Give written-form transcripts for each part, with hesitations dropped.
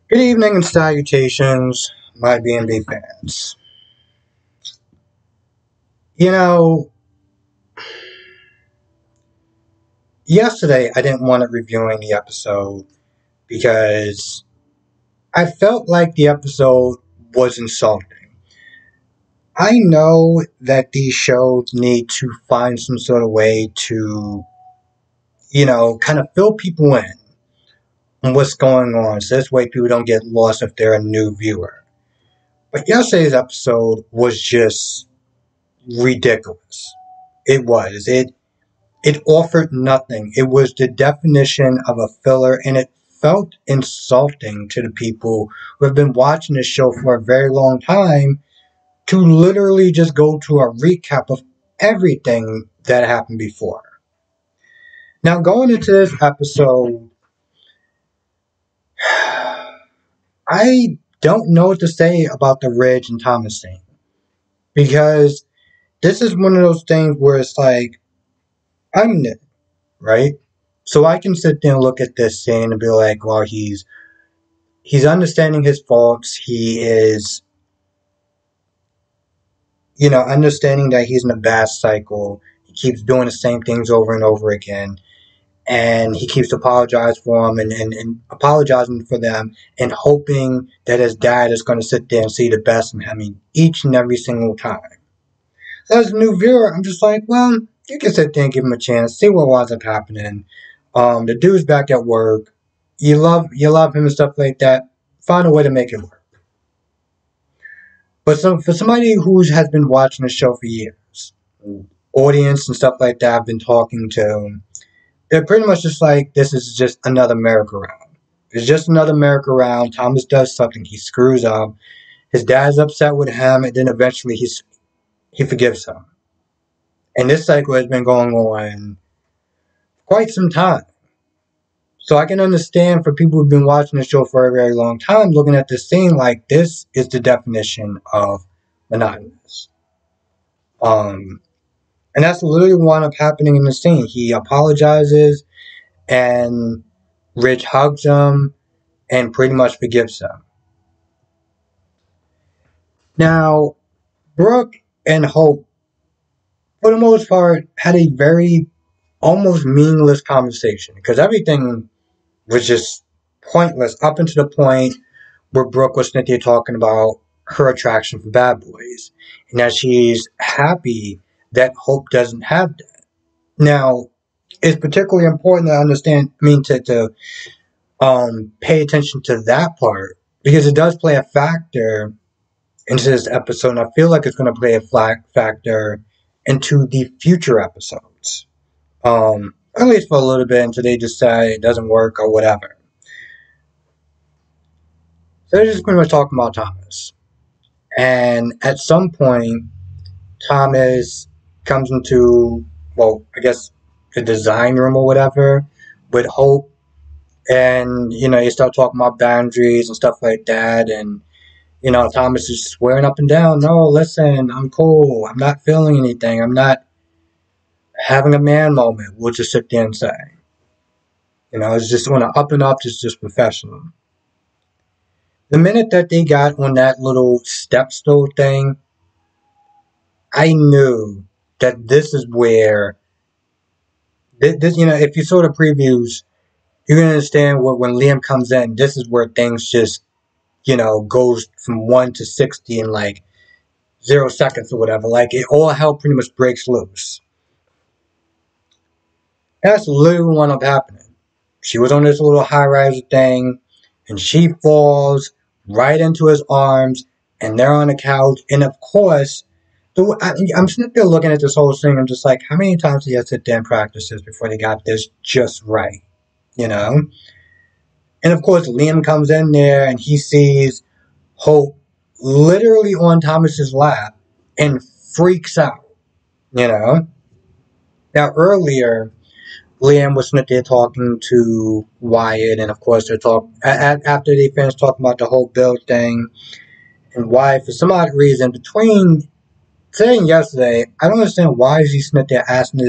Good evening and salutations, my B&B fans. You know, yesterday I didn't want to reviewing the episode because I felt like the episode was insulting. I know that these shows need to find some sort of way to, kind of fill people in on what's going on so this way people don't get lost if they're a new viewer. But yesterday's episode was just ridiculous. It was. It offered nothing. It was the definition of a filler, and it felt insulting to the people who have been watching this show for a very long time to literally just go to a recap of everything that happened before. Now, going into this episode, I don't know what to say about the Ridge and Thomas thing because this is one of those things where it's like, I'm new, right? So I can sit there and look at this scene and be like, well, he's understanding his faults. He is, understanding that he's in a bad cycle. He keeps doing the same things over and over again. And he keeps apologizing for them and apologizing for them and hoping that his dad is going to sit there and see the best in him each and every single time. So as a new viewer, I'm just like, well, you can sit there and give him a chance, see what winds up happening. The dude's back at work. You love him and stuff like that. Find a way to make it work. But so for somebody who has been watching the show for years, audience and stuff like that, I've been talking to, they're pretty much just like, this is just another merry-go-round. It's just another merry-go-round. Thomas does something, he screws up. His dad's upset with him, and then eventually he forgives him. And this cycle has been going on quite some time. So I can understand for people who've been watching the show for a very long time, looking at this scene like this is the definition of monotonous. Um, and that's literally what wound up happening in the scene. He apologizes, and Rich hugs him and pretty much forgives him. Now, Brooke and Hope, for the most part, had a very almost meaningless conversation because everything was just pointless up until the point where Brooke was sitting there talking about her attraction for bad boys and that she's happy that Hope doesn't have that. Now, it's particularly important to understand, to pay attention to that part because it does play a factor into this episode, and I feel like it's going to play a factor into the future episodes. At least for a little bit until they decide it doesn't work or whatever. So they're just pretty much talking about Thomas. And at some point, Thomas comes into, well, I guess the design room or whatever with Hope. And, you start talking about boundaries and stuff like that. And, Thomas is swearing up and down, no, listen, I'm cool. I'm not feeling anything. I'm not having a man moment. We'll just sit there and say. It's just on an up and up, just professional. The minute that they got on that little step stool thing, I knew that this is where this, if you saw the previews, you can understand when Liam comes in, this is where things just, goes from 1 to 60 in like 0 seconds or whatever. Like it all hell pretty much breaks loose. That's literally what ended up happening. She was on this little high riser thing, and she falls right into his arms, and they're on the couch. And of course, I'm sitting there looking at this whole thing. I'm just like, how many times did you have to sit there and practice this before they got this just right? You know? And of course, Liam comes in there and he sees Hope literally on Thomas's lap and freaks out. You know? Now, earlier, Liam was sitting there talking to Wyatt, and of course, after they finished talking about the whole Bill thing. And Wyatt, for some odd reason, between today and yesterday, I don't understand why is he sitting there asking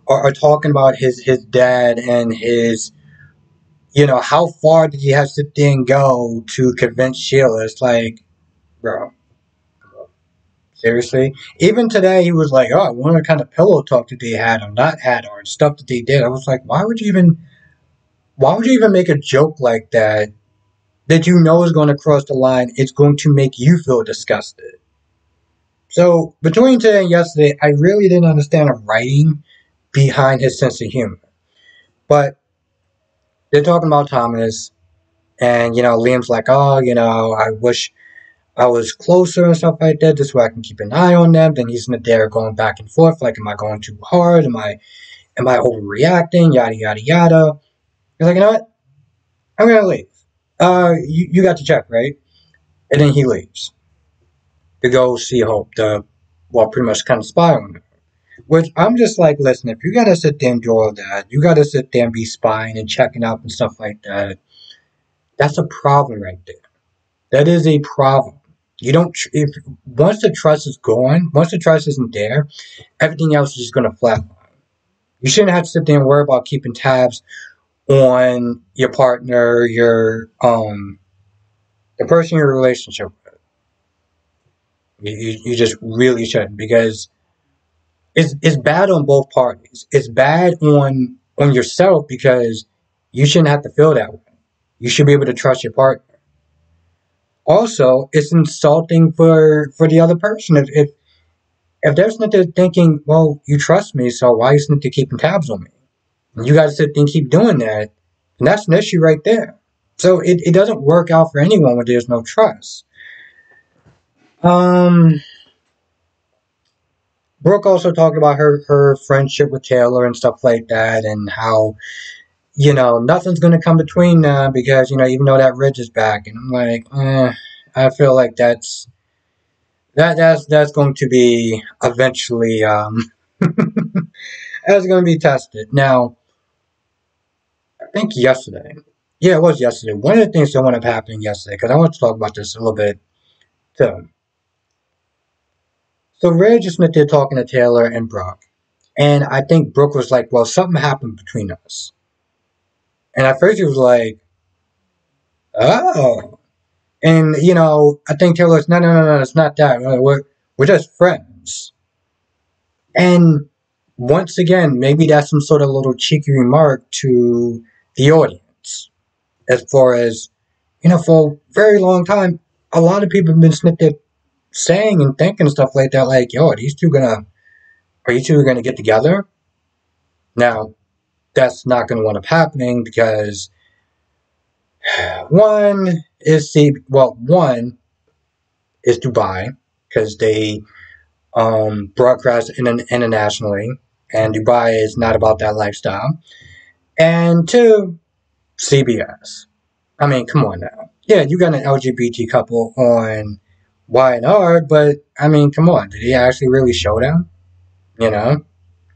or talking about his dad and his, How far did he have to then go to convince Sheila? It's like, bro, seriously? Even today, he was like, oh, I wonder what kind of pillow talk that they had or not had or stuff that they did. I was like, why would you even make a joke like that you know is going to cross the line? It's going to make you feel disgusted. So between today and yesterday, I really didn't understand the writing behind his sense of humor. But they're talking about Thomas, and Liam's like, oh, I wish I was closer and stuff like that. This way I can keep an eye on them. Then he's in there going back and forth, like, am I going too hard? Am I overreacting? Yada yada yada. He's like, you know what? I'm gonna leave. You got the check, right? And then he leaves to go see Hope, pretty much kind of spy on her. Which I'm just like, listen, if you gotta sit there and do all that, you gotta sit there and be spying and checking up and stuff like that. That's a problem right there. That is a problem. You don't if once the trust is gone, once the trust isn't there, everything else is just gonna flatline. You shouldn't have to sit there and worry about keeping tabs on your partner, the person you're in a relationship with. You just really shouldn't, because it's bad on both parties. It's bad on yourself because you shouldn't have to feel that way. You should be able to trust your partner. Also, it's insulting for the other person. If they're sitting there thinking, well, you trust me, so why are you sitting there keeping tabs on me? And you got to sit there and keep doing that, and that's an issue right there. So it doesn't work out for anyone when there's no trust. Um, Brooke also talked about her friendship with Taylor and stuff like that, and how nothing's gonna come between them because even though that Ridge is back, and I'm like, I feel like that's going to be eventually that's going to be tested. Now, I think yesterday, yeah, it was yesterday. One of the things that wound up happening yesterday, because I want to talk about this a little bit too. So Ridge is there talking to Taylor and Brooke, and I think Brooke was like, "Well, something happened between us," and at first he was like, "Oh." And I think Taylor's no, no, no, no, it's not that. We're just friends. And once again, maybe that's some sort of little cheeky remark to the audience. As far as for a very long time, a lot of people have been sitting there saying and thinking stuff like that, like, "Yo, are you two gonna get together?" Now, that's not gonna wind up happening because one is Dubai because they broadcast internationally, and Dubai is not about that lifestyle. And two, CBS. I mean, come on now. Yeah, you got an LGBT couple on Y&R, but I mean, come on, did he actually really show them? You know,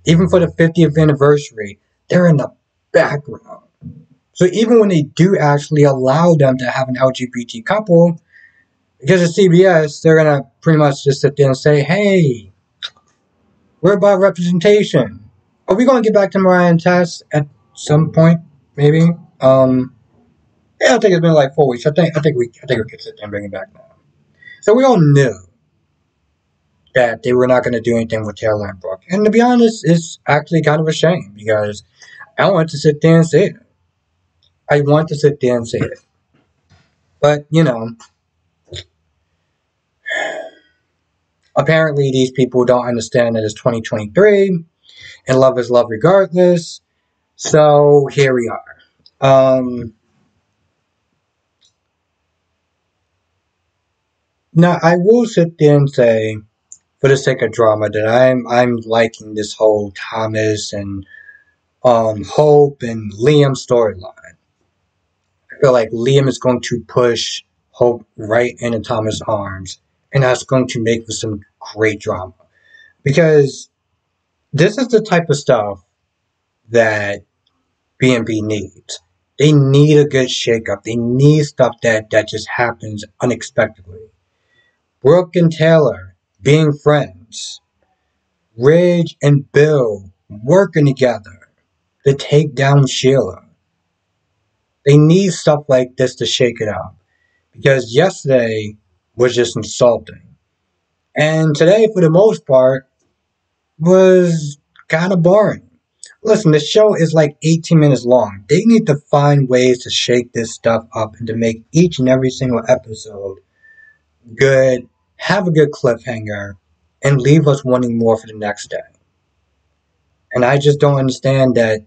even for the 50th anniversary, they're in the background. So even when they do actually allow them to have an LGBT couple, because of CBS, they're gonna pretty much just sit there and say, "Hey, we're about representation." Are we gonna get back to Mariah and Tess at some point? Maybe. Yeah, I think it's been like 4 weeks. I think we can sit there and bring it back now. So we all knew that they were not going to do anything with Taylor and Brooke. And to be honest, it's actually kind of a shame because I wanted to sit there and say it. I want to sit there and say it. But, apparently these people don't understand that it's 2023 and love is love regardless. So here we are. Now, I will sit there and say, for the sake of drama, that I'm liking this whole Thomas and Hope and Liam storyline. I feel like Liam is going to push Hope right into Thomas' arms, and that's going to make for some great drama. Because this is the type of stuff that B&B needs. They need a good shakeup. They need stuff that just happens unexpectedly. Brooke and Taylor being friends. Ridge and Bill working together to take down Sheila. They need stuff like this to shake it up. Because yesterday was just insulting. And today, for the most part, was kind of boring. Listen, the show is like 18 minutes long. They need to find ways to shake this stuff up and to make each and every single episode good, have a good cliffhanger, and leave us wanting more for the next day. And I just don't understand that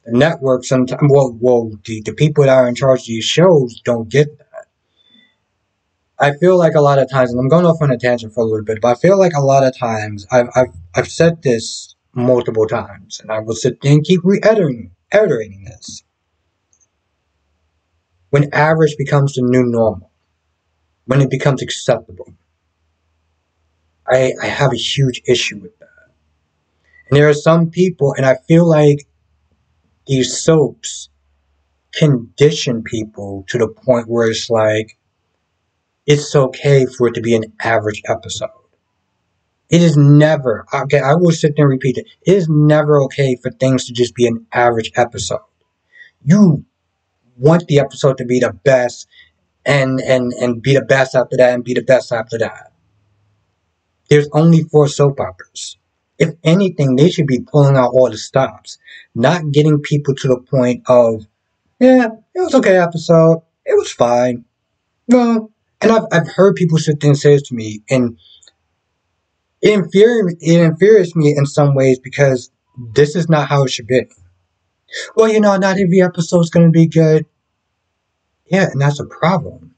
the network sometimes, the people that are in charge of these shows don't get that. I feel like a lot of times, and I'm going off on a tangent for a little bit, but I feel like a lot of times, I've said this multiple times, and I will sit there and keep reiterating this. When average becomes the new normal, when it becomes acceptable, I have a huge issue with that. And there are some people, and I feel like these soaps condition people to the point where it's like, it's okay for it to be an average episode. It is never, okay, I will sit there and repeat it. It is never okay for things to just be an average episode. You want the episode to be the best and be the best after that and be the best after that. There's only 4 soap operas. If anything, they should be pulling out all the stops, not getting people to the point of, yeah, it was okay episode. It was fine. Well, and I've heard people sit there and say this to me, and it infuriates me in some ways because this is not how it should be. Well, not every episode is going to be good. Yeah, and that's a problem.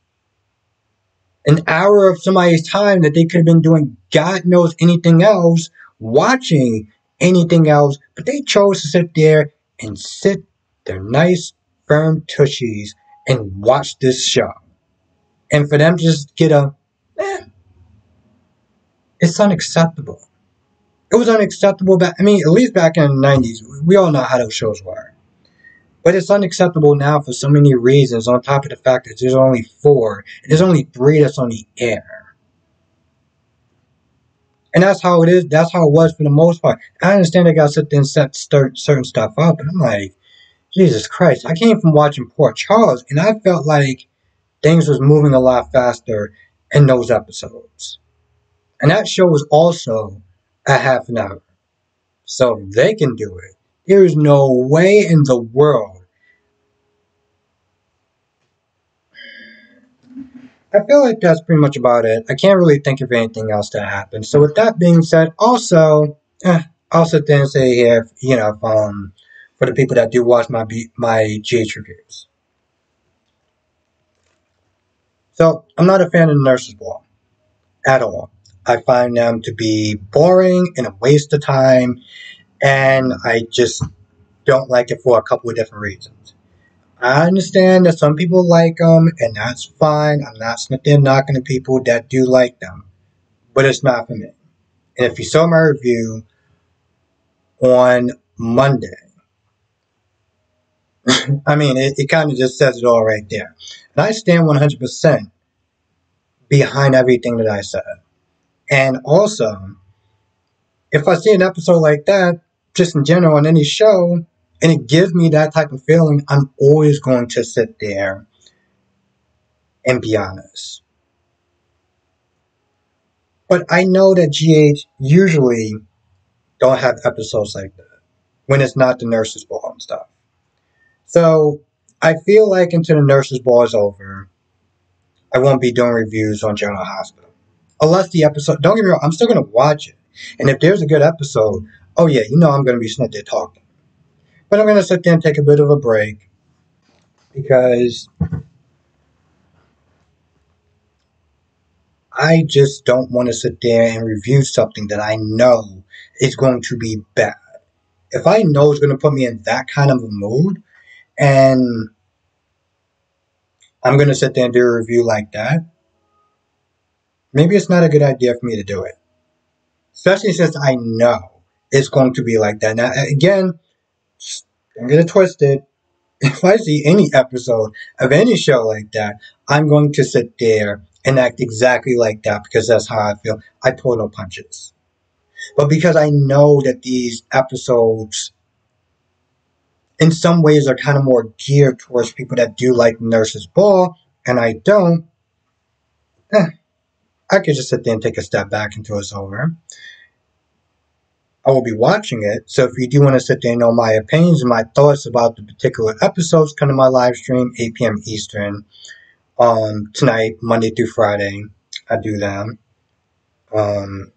An hour of somebody's time that they could have been doing God knows anything else, watching anything else, but they chose to sit there and sit their nice, firm tushies and watch this show. And for them to just get it's unacceptable. It was unacceptable back, at least back in the 90s. We all know how those shows were. But it's unacceptable now for so many reasons, on top of the fact that there's only 4, and there's only 3 that's on the air. And that's how it is. That's how it was for the most part. I understand they got to sit there and set certain stuff up, but I'm like, Jesus Christ. I came from watching Port Charles, and I felt like things was moving a lot faster in those episodes. And that show was also a half an hour. So if they can do it, there is no way in the world. I feel like that's pretty much about it. I can't really think of anything else that happened. So with that being said, also, I'll sit there and say here, for the people that do watch my GH reviews. So I'm not a fan of the Nurses Ball at all. I find them to be boring and a waste of time, and I just don't like it for a couple of different reasons. I understand that some people like them, and that's fine. I'm not sitting there knocking the people that do like them, but it's not for me. And if you saw my review on Monday, it kind of just says it all right there. And I stand 100% behind everything that I said. And also, if I see an episode like that, just in general on any show, and it gives me that type of feeling, I'm always going to sit there and be honest. But I know that GH usually don't have episodes like that when it's not the Nurses Ball and stuff. So I feel like until the Nurses Ball is over, I won't be doing reviews on General Hospital. Unless the episode, don't get me wrong, I'm still going to watch it. And if there's a good episode, oh yeah, I'm going to be sitting there talking. But I'm going to sit there and take a bit of a break because I just don't want to sit there and review something that I know is going to be bad. If I know it's going to put me in that kind of a mood, and I'm going to sit there and do a review like that, maybe it's not a good idea for me to do it. Especially since I know it's going to be like that. Now, again, don't get it twisted. If I see any episode of any show like that, I'm going to sit there and act exactly like that because that's how I feel. I pull no punches. But because I know that these episodes in some ways are kind of more geared towards people that do like Nurse's Ball, and I don't, I could just sit there and take a step back until it's over. I will be watching it, so if you do want to sit there and know my opinions and my thoughts about the particular episodes, come to my live stream, 8 p.m. Eastern, tonight, Monday through Friday. I do that. And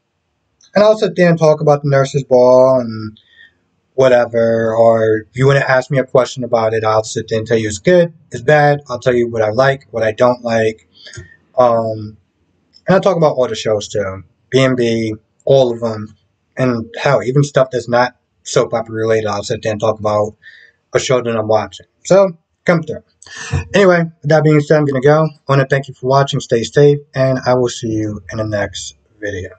I'll sit there and talk about the Nurse's Ball and whatever, or if you want to ask me a question about it, I'll sit there and tell you it's good, it's bad. I'll tell you what I like, what I don't like. And I'll talk about all the shows too. B&B, all of them. And hell, even stuff that's not soap opera related, I'll sit there and talk about a show that I'm watching. So, come through. Anyway, with that being said, I'm going to go. I want to thank you for watching. Stay safe, and I will see you in the next video.